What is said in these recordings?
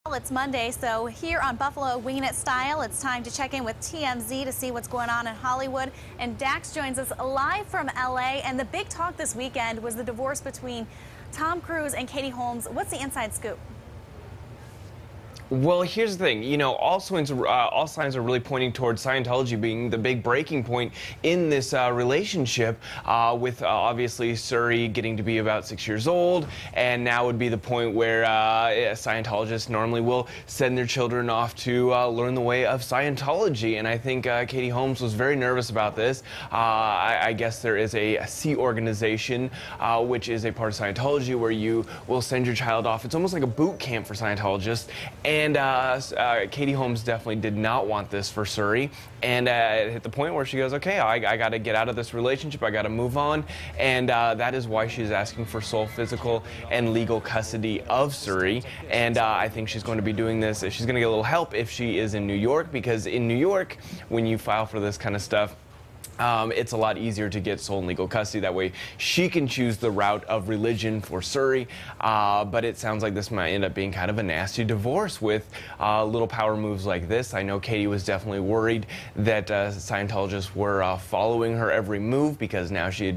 Well, it's Monday, so here on Buffalo Winging It Style, it's time to check in with TMZ to see what's going on in Hollywood. And Dax joins us live from LA. And the big talk this weekend was the divorce between Tom Cruise and Katie Holmes. What's the inside scoop? Well, here's the thing, all signs are really pointing towards Scientology being the big breaking point in this relationship, with obviously Suri getting to be about 6 years old, and now would be the point where Scientologists normally will send their children off to learn the way of Scientology, and I think Katie Holmes was very nervous about this. I guess there is a C organization, which is a part of Scientology, where you will send your child off. It's almost like a boot camp for Scientologists. And Katie Holmes definitely did not want this for Suri, and it hit the point where she goes, okay, I got to get out of this relationship, I got to move on, and that is why she's asking for sole physical and legal custody of Suri, and I think she's going to be doing this. She's going to get a little help if she is in New York, because in New York, when you file for this kind of stuff, it's a lot easier to get sole and legal custody. That way she can choose the route of religion for Suri, but it sounds like this might end up being kind of a nasty divorce with little power moves like this. I know Katie was definitely worried that Scientologists were following her every move, because now she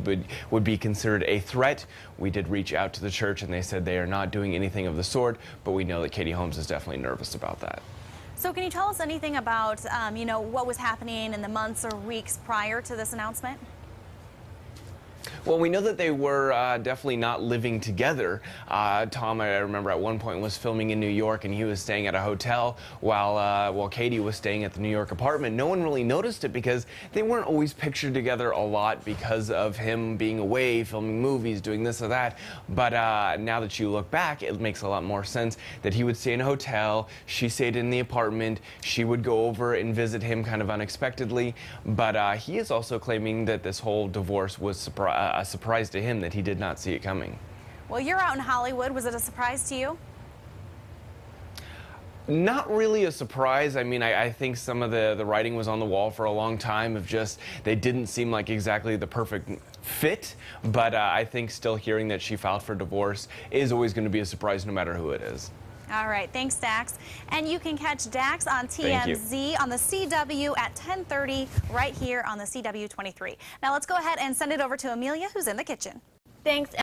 would be considered a threat. We did reach out to the church and they said they are not doing anything of the sort, but we know that Katie Holmes is definitely nervous about that. So can you tell us anything about, what was happening in the months or weeks prior to this announcement? Well, we know that they were definitely not living together. Tom, I remember at one point, was filming in New York, and he was staying at a hotel while Katie was staying at the New York apartment. No one really noticed it because they weren't always pictured together a lot because of him being away, filming movies, doing this or that. But now that you look back, it makes a lot more sense that he would stay in a hotel, she stayed in the apartment, she would go over and visit him kind of unexpectedly. But he is also claiming that this whole divorce was a surprise to him, that he did not see it coming. Well, you're out in Hollywood. Was it a surprise to you? Not really a surprise. I mean, I think some of the writing was on the wall for a long time of just, they didn't seem like exactly the perfect fit, but I think still hearing that she filed for divorce is always going to be a surprise no matter who it is. All right, thanks, Dax. And you can catch Dax on TMZ on the CW at 10:30 right here on the CW 23. Now let's go ahead and send it over to Amelia, who's in the kitchen. Thanks.